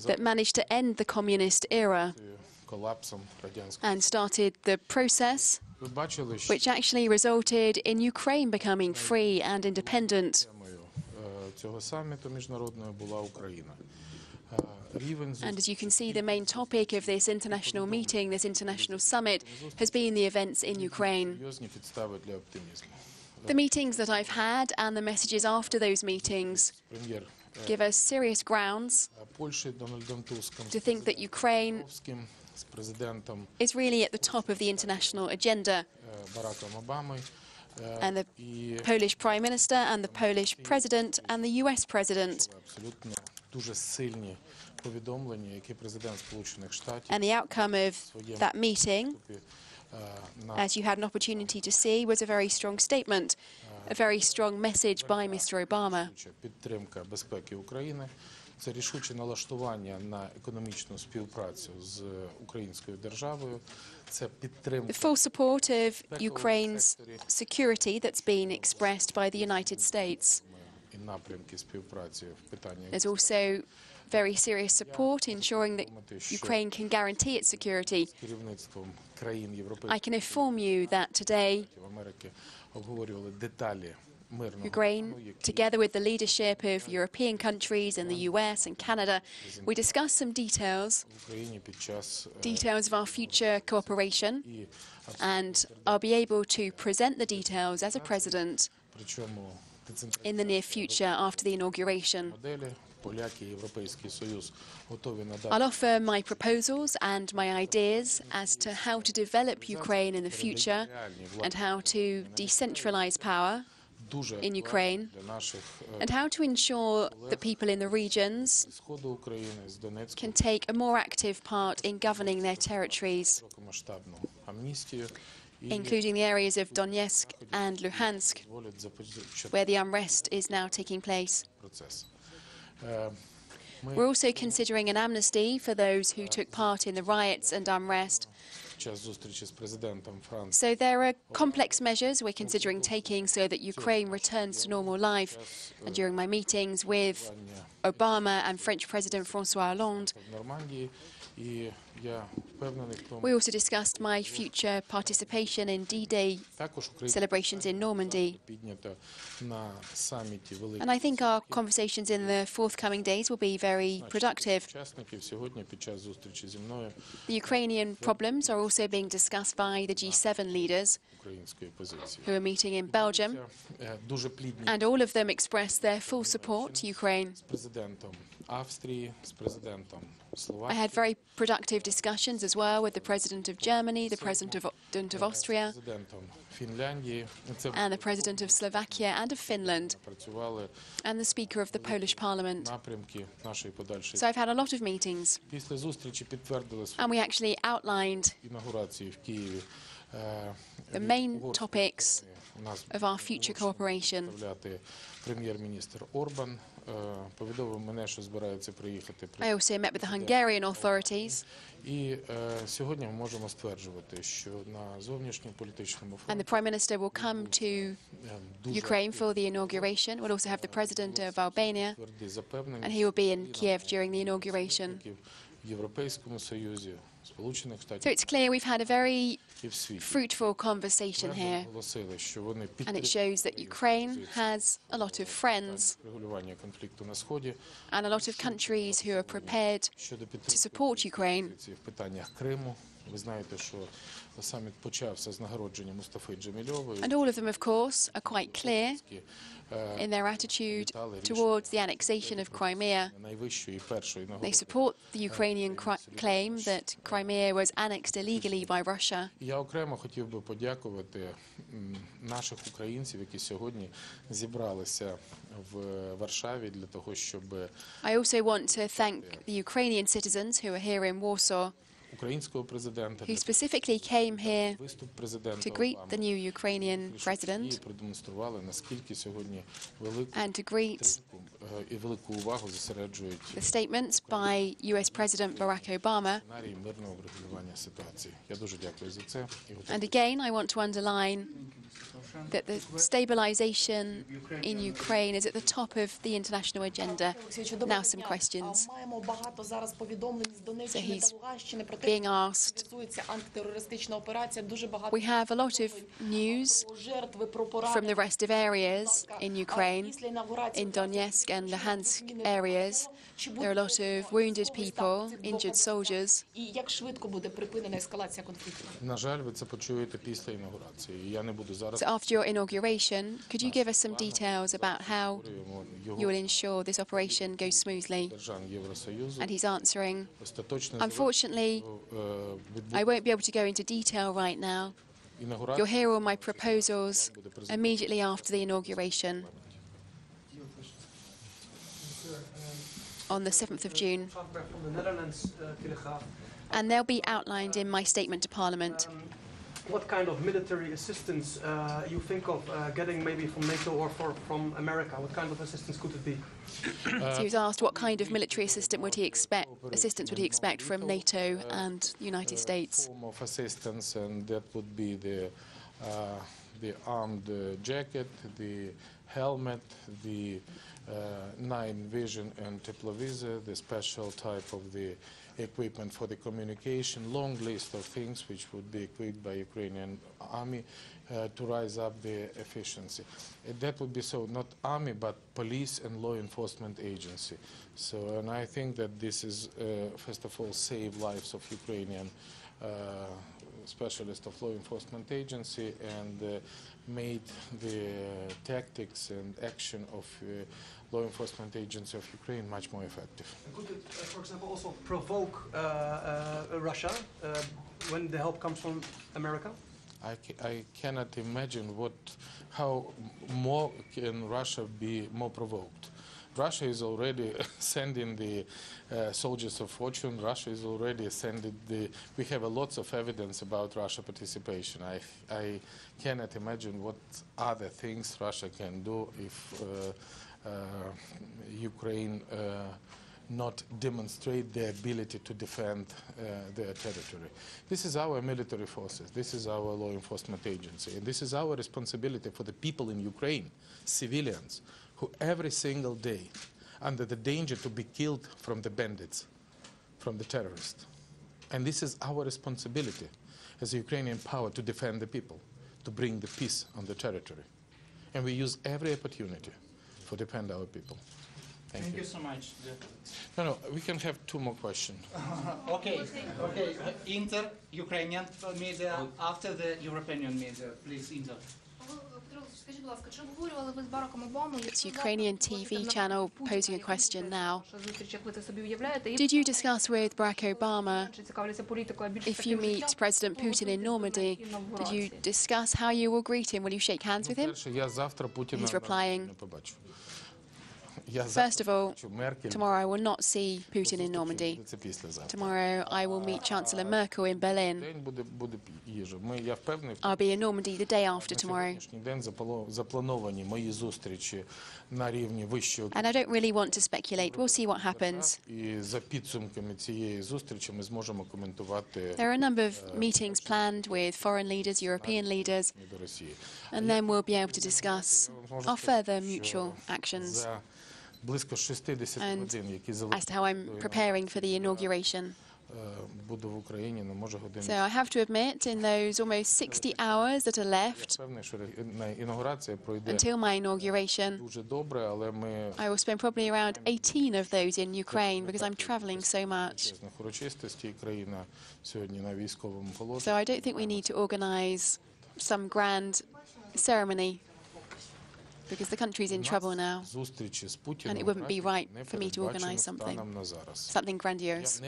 that managed to end the communist era and started the process which actually resulted in Ukraine becoming free and independent. And as you can see, the main topic of this international meeting, this international summit, has been the events in Ukraine. The meetings that I've had and the messages after those meetings give us serious grounds to think that Ukraine is really at the top of the international agenda. And the Polish Prime Minister and the Polish President and the US President. And the outcome of that meeting, as you had an opportunity to see, was a very strong statement, a very strong message by Mr. Obama. Це рішуче налаштування на економічну співпрацю з українською державою. Це підтримка. The full support of Ukraine's security that's been expressed by the United States. І напрямки співпраці в питанні. There's also very serious support ensuring that Ukraine can guarantee its security. З керівництвом країн Європейського I can inform you that today Америки обговорювали деталі. Ukraine, together with the leadership of European countries and the US and Canada, we discussed some details of our future cooperation, and I'll be able to present the details as a president in the near future after the inauguration. I'll offer my proposals and my ideas as to how to develop Ukraine in the future and how to decentralize power in Ukraine, and how to ensure that people in the regions can take a more active part in governing their territories, including the areas of Donetsk and Luhansk, where the unrest is now taking place. We're also considering an amnesty for those who took part in the riots and unrest. So there are complex measures we're considering taking so that Ukraine returns to normal life. And during my meetings with Obama and French President François Hollande, we also discussed my future participation in D-Day celebrations in Normandy. And I think our conversations in the forthcoming days will be very productive. The Ukrainian problems are also being discussed by the G7 leaders who are meeting in Belgium, and all of them expressed their full support to Ukraine. I had very productive discussions as well with the President of Germany, the President of Austria, and the President of Slovakia and of Finland, and the Speaker of the Polish Parliament. So I've had a lot of meetings, and we actually outlined the main topics of our future cooperation. I also met with the Hungarian authorities. And the Prime Minister will come to Ukraine for the inauguration. We'll also have the President of Albania, and he will be in Kiev during the inauguration. So it's clear we've had a very fruitful conversation here, and it shows that Ukraine has a lot of friends and a lot of countries who are prepared to support Ukraine. And all of them, of course, are quite clear in their attitude towards the annexation of Crimea. They support the Ukrainian claim that Crimea was annexed illegally by Russia. I also want to thank the Ukrainian citizens who are here in Warsaw, who specifically came here to greet the new Ukrainian president and to greet the statements by US President Barack Obama. And again, I want to underline that the stabilization in Ukraine is at the top of the international agenda. Now some questions. So he's being asked, we have a lot of news from the rest of areas in Ukraine, in Donetsk and Luhansk areas. There are a lot of wounded people, injured soldiers. На жаль, ви це почуєте після інаугурації. Я не буду зараз. So after your inauguration, could you give us some details about how you will ensure this operation goes smoothly? Держав Євросоюзу. And he's answering, Остаточне unfortunately, I won't be able to go into detail right now. You'll hear all my proposals immediately after the inauguration on the 7th of June. From the Netherlands, Telegraaf. And they'll be outlined in my statement to Parliament. What kind of military assistance you think of getting maybe from NATO or from America? What kind of assistance could it be? So he was asked what kind of military assistance would he expect from NATO and United States. Form of assistance, and that would be the armed jacket, the helmet, the night vision and teplовизор, the special type of the equipment for the communication, long list of things which would be equipped by Ukrainian army to rise up the efficiency. That would be so not army but police and law enforcement agency. So, and I think that this is first of all save lives of Ukrainian specialist of law enforcement agency and made the tactics and action of law enforcement agency of Ukraine much more effective. Could it, for example, also provoke Russia when the help comes from America? I cannot imagine how more can Russia be more provoked. Russia is already sending the soldiers of fortune. Russia is already sending we have lots of evidence about Russia participation. I cannot imagine what other things Russia can do if Ukraine not demonstrate their ability to defend their territory. This is our military forces. This is our law enforcement agency. And this is our responsibility for the people in Ukraine, civilians, who every single day under the danger to be killed from the bandits, from the terrorists. And this is our responsibility as a Ukrainian power to defend the people, to bring the peace on the territory. And we use every opportunity to defend our people. Thank you so much. No, we can have two more questions. Okay. Inter, Ukrainian media, after the European media. Please, Inter. It's Ukrainian TV channel posing a question now. Did you discuss with Barack Obama if you meet President Putin in Normandy? Did you discuss how you will greet him? Will you shake hands with him? He's replying, first of all, tomorrow I will not see Putin in Normandy. Tomorrow I will meet Chancellor Merkel in Berlin. I'll be in Normandy the day after tomorrow. And I don't really want to speculate. We'll see what happens. There are a number of meetings planned with foreign leaders, European leaders, and then we'll be able to discuss our further mutual actions. And as to how I'm preparing for the inauguration. So I have to admit, in those almost 60 hours that are left until my inauguration, I will spend probably around 18 of those in Ukraine because I'm traveling so much. So I don't think we need to organize some grand ceremony, because the country's in trouble now, and it wouldn't be right for me to organize something grandiose.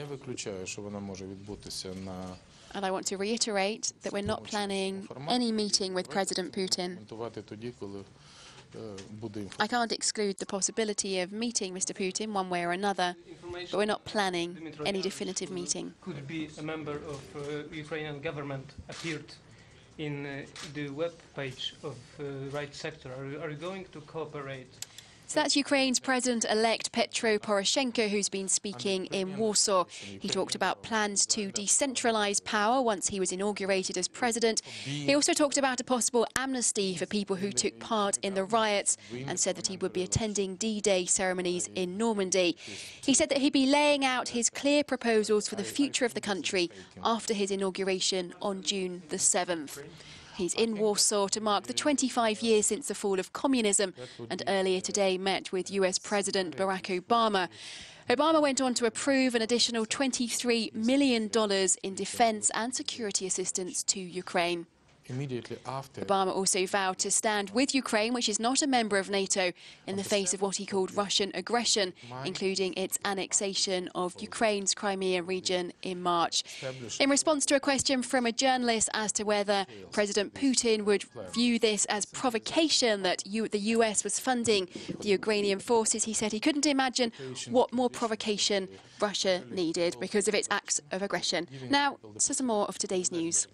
And I want to reiterate that we're not planning any meeting with President Putin. I can't exclude the possibility of meeting Mr. Putin one way or another, but we're not planning any definitive meeting. Could be a member of Ukrainian government appeared in the web page of right sector. Are you going to cooperate? So that's Ukraine's President-elect Petro Poroshenko, who's been speaking in Warsaw. He talked about plans to decentralize power once he was inaugurated as president. He also talked about a possible amnesty for people who took part in the riots and said that he would be attending D-Day ceremonies in Normandy. He said that he'd be laying out his clear proposals for the future of the country after his inauguration on June the 7th. He's in Warsaw to mark the 25 years since the fall of communism, and earlier today met with US President Barack Obama. Obama went on to approve an additional $23 million in defense and security assistance to Ukraine. Immediately after, Obama also vowed to stand with Ukraine, which is not a member of NATO, in the face of what he called Russian aggression, including its annexation of Ukraine's Crimea region in March. In response to a question from a journalist as to whether President Putin would view this as provocation that the US was funding the Ukrainian forces, he said he couldn't imagine what more provocation Russia needed because of its acts of aggression. Now, to some more of today's news.